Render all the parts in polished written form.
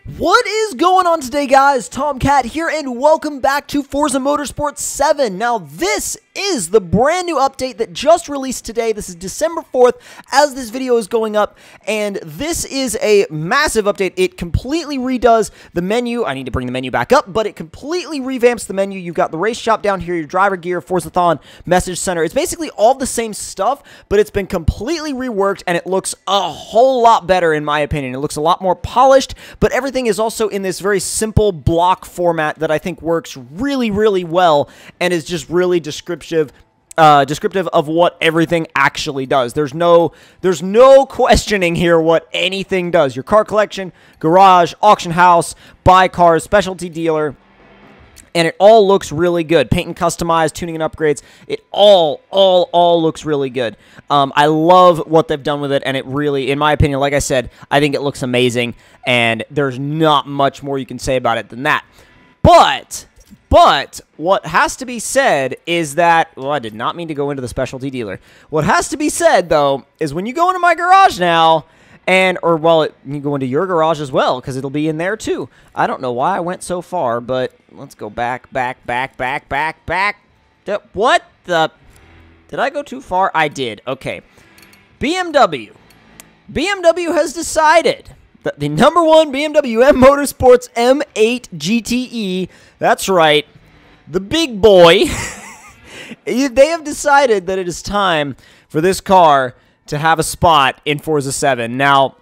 What is going on today, guys? Tomcat here, and welcome back to Forza Motorsport 7. Now, this is the brand new update that just released today. This is December 4th as this video is going up, and this is a massive update. It completely redoes the menu. I need to bring the menu back up, but it completely revamps the menu. You've got the race shop down here, your driver gear, Forzathon, message center. It's basically all the same stuff, but it's been completely reworked, and it looks a whole lot better, in my opinion. It looks a lot more polished, but everything is also in this very simple block format that I think works really, really well and is just really descriptive of what everything actually does. There's no questioning here what anything does. Your car collection, garage, auction house, buy cars, specialty dealer, and it all looks really good. Paint and customize, tuning and upgrades, it all looks really good. I love what they've done with it, and it really, in my opinion, like I said, I think it looks amazing, and there's not much more you can say about it than that. But what has to be said is that, well, I did not mean to go into the specialty dealer. What has to be said, though, is when you go into my garage now, you go into your garage as well, because it'll be in there too. I don't know why I went so far, but let's go back. What the? Did I go too far? I did. Okay. BMW has decided that the #1 BMW M Motorsports M8 GTE, that's right, the big boy, they have decided that it is time for this car to have a spot in Forza 7. Now,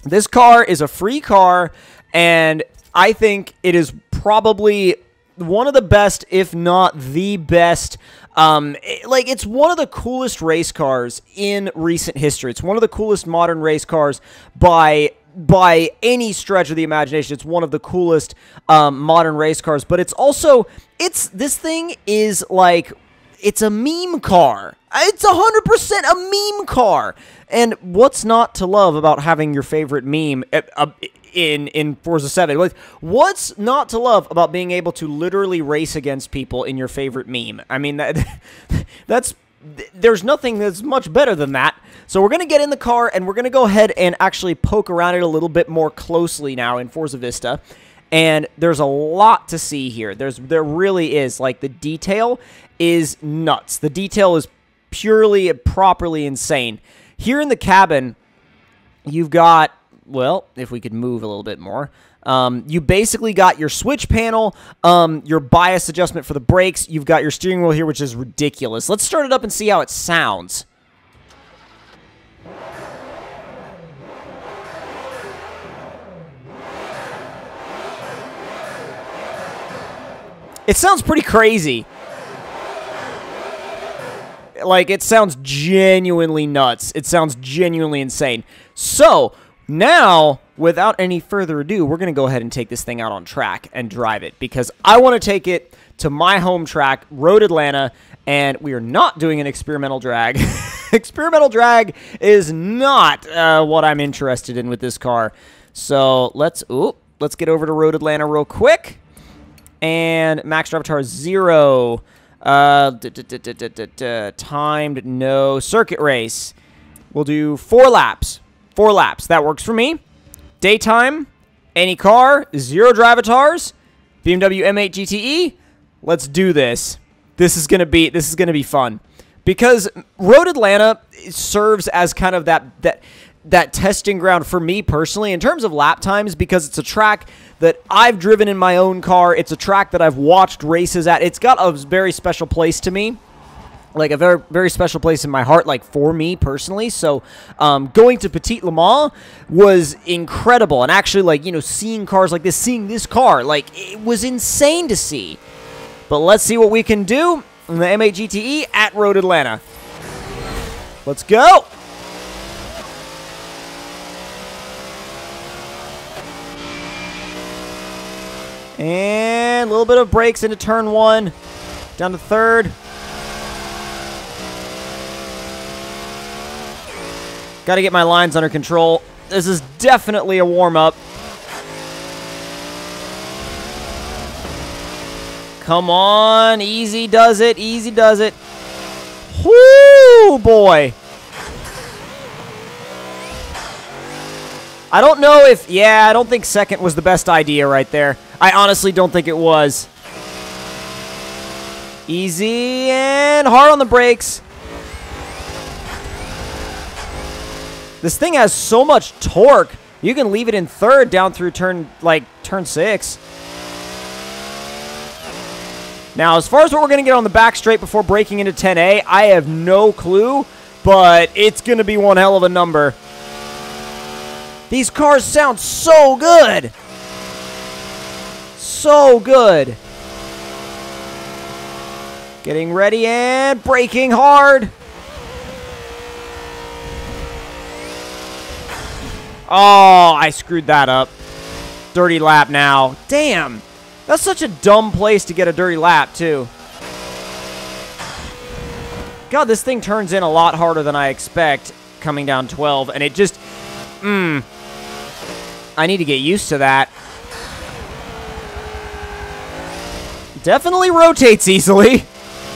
this car is a free car, and I think it is probably one of the best, if not the best. It's one of the coolest race cars in recent history. It's one of the coolest modern race cars by any stretch of the imagination. It's one of the coolest modern race cars, but it's also, this thing is like, it's a meme car. It's 100% a meme car. And what's not to love about having your favorite meme in Forza 7? What's not to love about being able to literally race against people in your favorite meme? I mean, there's nothing that's much better than that. So we're going to get in the car, and we're going to go ahead and actually poke around it a little bit more closely now in Forza Vista. And there's a lot to see here. There really is. Like, the detail is nuts. The detail is purely and properly insane. Here in the cabin, you've got, well, if we could move a little bit more, you basically got your switch panel, your bias adjustment for the brakes. You've got your steering wheel here, which is ridiculous. Let's start it up and see how it sounds. It sounds pretty crazy. Like, it sounds genuinely nuts. It sounds genuinely insane. So, now, without any further ado, we're going to go ahead and take this thing out on track and drive it, because I want to take it to my home track, Road Atlanta, and we are not doing an experimental drag. Experimental drag is not what I'm interested in with this car. So, let's get over to Road Atlanta real quick. And max drive tar 0. Timed no circuit race. We'll do 4 laps. 4 laps. That works for me. Daytime, any car, 0 drivatars. BMW M8 GTE. Let's do this. This is gonna be fun, because Road Atlanta serves as kind of that testing ground for me personally in terms of lap times, because it's a track that I've driven in my own car. It's a track that I've watched races at. It's got a very special place to me, like a very, very special place in my heart, like for me personally. So going to Petit Le Mans was incredible, and actually, like, you know, seeing cars like this, seeing this car, like, it was insane to see. But let's see what we can do in the M8 GTE at Road Atlanta. Let's go. And a little bit of brakes into turn 1, down to 3rd. Got to get my lines under control. This is definitely a warm-up. Come on, easy does it, easy does it. Whoo, boy. I don't know if... Yeah, I don't think second was the best idea right there. I honestly don't think it was. Easy and hard on the brakes. This thing has so much torque. You can leave it in third down through turn 6. Now, as far as what we're going to get on the back straight before breaking into 10A, I have no clue, but it's going to be one hell of a number. These cars sound so good. So good. Getting ready and braking hard. Oh, I screwed that up. Dirty lap now. Damn. That's such a dumb place to get a dirty lap, too. God, this thing turns in a lot harder than I expect coming down 12, and it just... I need to get used to that. Definitely rotates easily.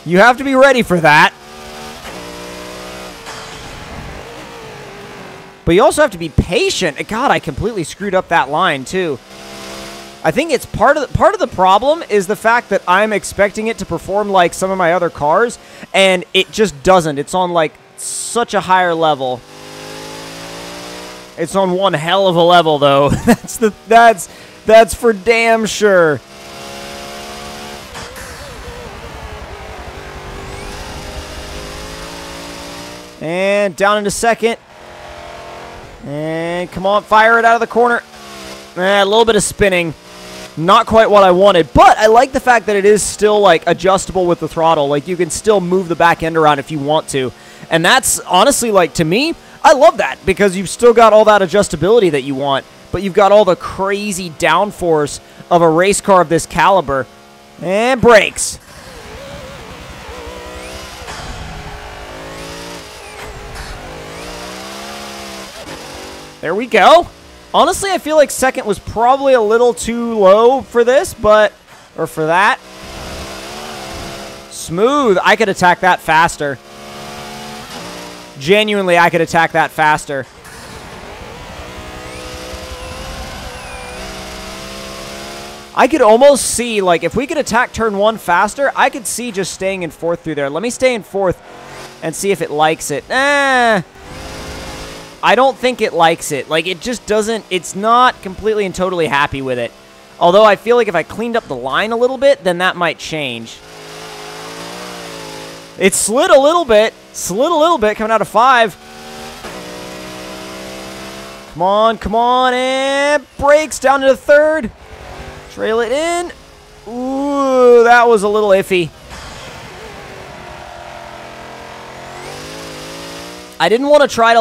You have to be ready for that. But you also have to be patient. God, I completely screwed up that line, too. I think it's part of the problem is the fact that I'm expecting it to perform like some of my other cars, and it just doesn't. It's on like such a higher level. It's on one hell of a level, though. That's for damn sure. And down into second. And come on, fire it out of the corner. A little bit of spinning. Not quite what I wanted, but I like the fact that it is still, like, adjustable with the throttle. Like, you can still move the back end around if you want to. And that's, honestly, like, to me, I love that because you've still got all that adjustability that you want, but you've got all the crazy downforce of a race car of this caliber. And brakes. There we go. Honestly, I feel like second was probably a little too low for this, or for that. Smooth. I could attack that faster. Genuinely, I could attack that faster. I could almost see, like, if we could attack turn 1 faster, I could see just staying in fourth through there. Let me stay in fourth and see if it likes it. I don't think it likes it. Like, it just doesn't... It's not completely and totally happy with it. Although I feel like if I cleaned up the line a little bit, then that might change. It slid a little bit. Slid a little bit coming out of 5. Come on, come on, and brakes down to the third. Trail it in. Ooh, that was a little iffy. I didn't want to try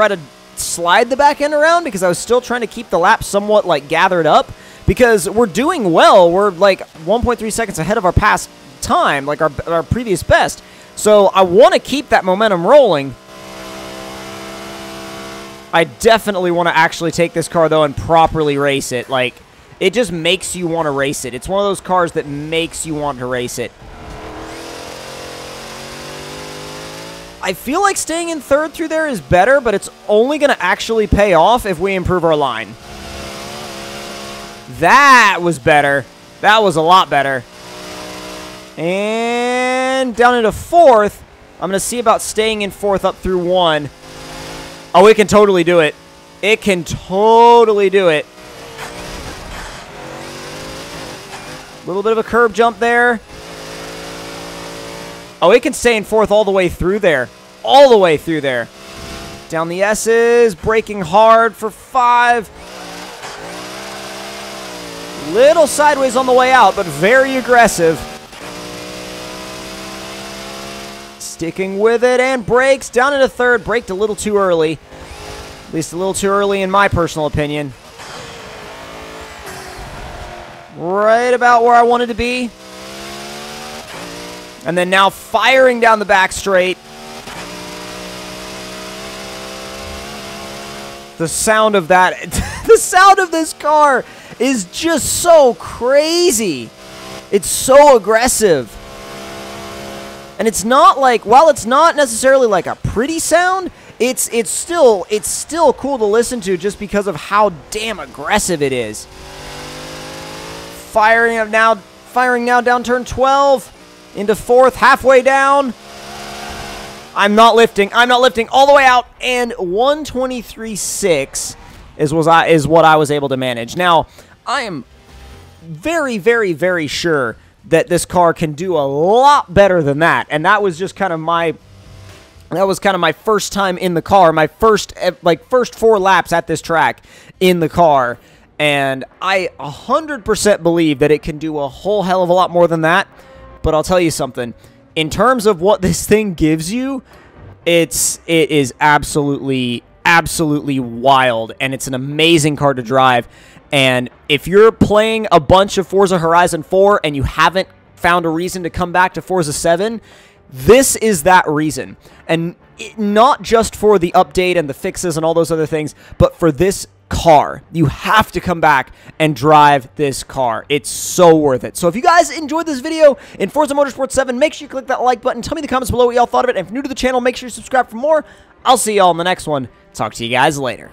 to slide the back end around because I was still trying to keep the lap somewhat like gathered up because we're doing well. We're like 1.3 seconds ahead of our past time, like our previous best. So I want to keep that momentum rolling. I definitely want to actually take this car though and properly race it. Like, it just makes you want to race it. It's one of those cars that makes you want to race it. I feel like staying in third through there is better, but it's only going to actually pay off if we improve our line. That was better. That was a lot better. And down into fourth. I'm going to see about staying in fourth up through 1. Oh, it can totally do it. It can totally do it. A little bit of a curb jump there. Oh, it can stay in fourth all the way through there. All the way through there. Down the S's. Braking hard for 5. Little sideways on the way out, but very aggressive. Sticking with it and brakes. Down into third. Braked a little too early. At least a little too early in my personal opinion. Right about where I wanted to be. And then now firing down the back straight. The sound of that, the sound of this car is just so crazy. It's so aggressive. And it's not like, while it's not necessarily like a pretty sound, it's still cool to listen to just because of how damn aggressive it is. Firing now down turn 12 into 4th, halfway down. I'm not lifting all the way out, and 123.6 is what I was able to manage. Now, I am very, very, very sure that this car can do a lot better than that, and that was just kind of my first time in the car, my first 4 laps at this track in the car, and I 100% believe that it can do a whole hell of a lot more than that. But I'll tell you something, in terms of what this thing gives you, it is absolutely wild, and it's an amazing car to drive. And if you're playing a bunch of Forza Horizon 4 and you haven't found a reason to come back to Forza 7, this is that reason. And not just for the update and the fixes and all those other things, but for this car. You have to come back and drive this car. It's so worth it. So if you guys enjoyed this video in Forza Motorsport 7, make sure you click that like button. Tell me in the comments below what y'all thought of it. And if you're new to the channel, make sure you subscribe for more. I'll see y'all in the next one. Talk to you guys later.